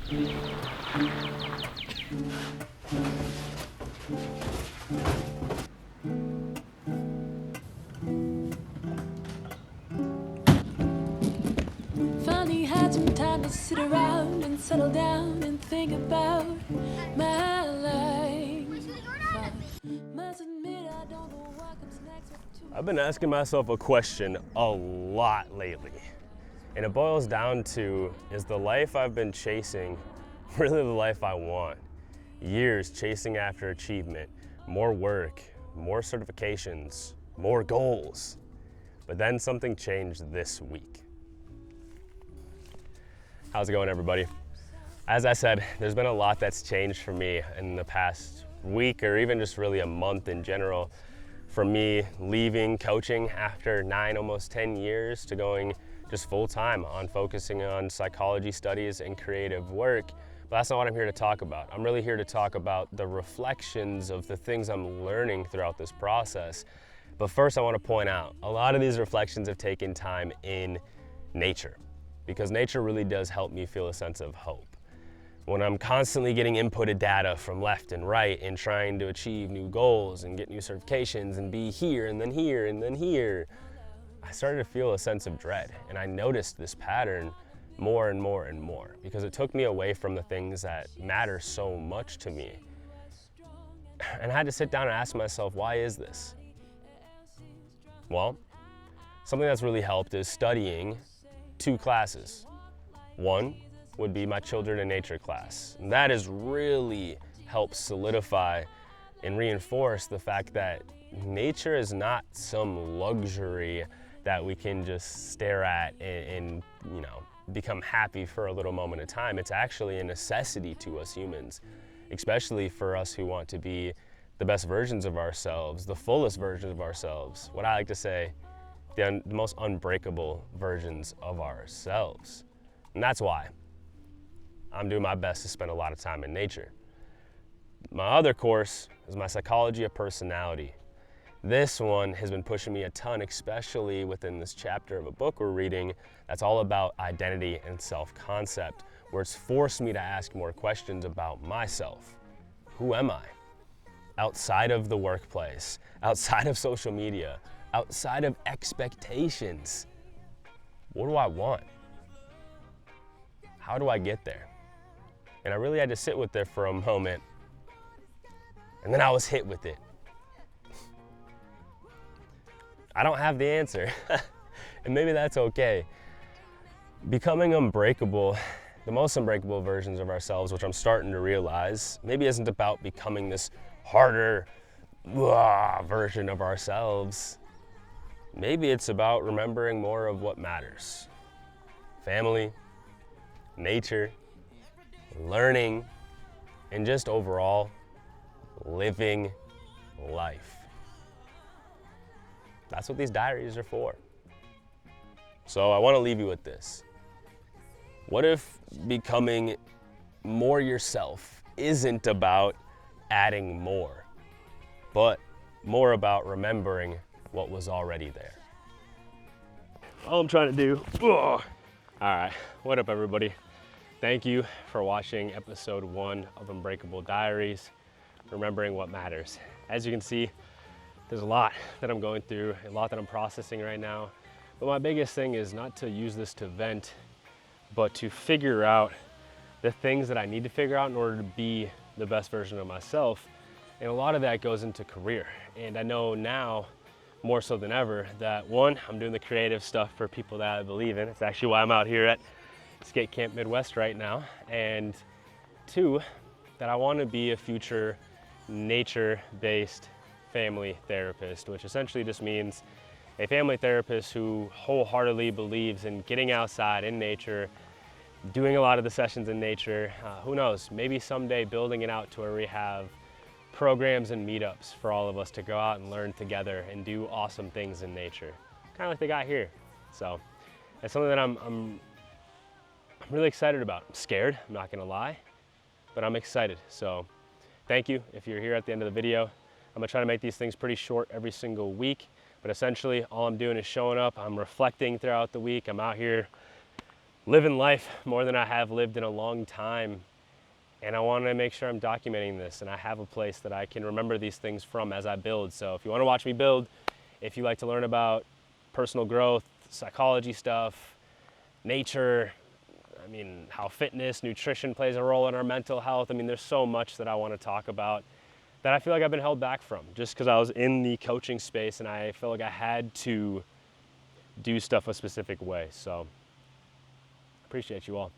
Finally had some time to sit around and settle down and think about my life. Must admit I don't know what comes next. I've been asking myself a question a lot lately, and it boils down to, is the life I've been chasing really the life I want? Years chasing after achievement, more work, more certifications, more goals. But then something changed this week. How's it going, everybody? As I said, there's been a lot that's changed for me in the past week, or even just really a month in general. From me leaving coaching after 9, almost 10 years to going just full-time on focusing on psychology studies and creative work. But that's not what I'm here to talk about. I'm really here to talk about the reflections of the things I'm learning throughout this process. But first, I want to point out, a lot of these reflections have taken time in nature, because nature really does help me feel a sense of hope. When I'm constantly getting inputted data from left and right and trying to achieve new goals and get new certifications and be here and then here and then here, I started to feel a sense of dread. And I noticed this pattern more and more and more, because it took me away from the things that matter so much to me. And I had to sit down and ask myself, why is this? Well, something that's really helped is studying 2 classes. One would be my Children in Nature class. And that has really helped solidify and reinforce the fact that nature is not some luxury that we can just stare at and become happy for a little moment of time. It's actually a necessity to us humans, especially for us who want to be the best versions of ourselves, the fullest versions of ourselves. What I like to say, the most unbreakable versions of ourselves. And that's why I'm doing my best to spend a lot of time in nature. My other course is my Psychology of Personality. This one has been pushing me a ton, especially within this chapter of a book we're reading that's all about identity and self-concept, where it's forced me to ask more questions about myself. Who am I? Outside of the workplace, outside of social media, outside of expectations. What do I want? How do I get there? And I really had to sit with it for a moment, and then I was hit with it. I don't have the answer, and maybe that's okay. Becoming unbreakable, the most unbreakable versions of ourselves, which I'm starting to realize, maybe isn't about becoming this harder version of ourselves. Maybe it's about remembering more of what matters. Family, nature, learning, and just overall living life. That's what these diaries are for. So I want to leave you with this. What if becoming more yourself isn't about adding more, but more about remembering what was already there? All I'm trying to do. All right, what up, everybody? Thank you for watching episode 1 of Unbreakable Diaries, remembering what matters. As you can see, there's a lot that I'm going through, a lot that I'm processing right now. But my biggest thing is not to use this to vent, but to figure out the things that I need to figure out in order to be the best version of myself. And a lot of that goes into career. And I know now, more so than ever, that 1, I'm doing the creative stuff for people that I believe in. It's actually why I'm out here at Skate Camp Midwest right now. And 2, that I want to be a future nature-based family therapist, which essentially just means a family therapist who wholeheartedly believes in getting outside in nature, doing a lot of the sessions in nature. Who knows, maybe someday building it out to where we have programs and meetups for all of us to go out and learn together and do awesome things in nature, kind of like they got here. So it's something that I'm really excited about. I'm scared, I'm not gonna lie, but I'm excited. So thank you if you're here at the end of the video. I'm gonna try to make these things pretty short every single week, but essentially all I'm doing is showing up. I'm reflecting throughout the week. I'm out here living life more than I have lived in a long time. And I want to make sure I'm documenting this, and I have a place that I can remember these things from as I build. So if you want to watch me build, if you like to learn about personal growth, psychology stuff, nature, I mean, how fitness, nutrition plays a role in our mental health. I mean, there's so much that I want to talk about that I feel like I've been held back from just because I was in the coaching space and I feel like I had to do stuff a specific way. So appreciate you all.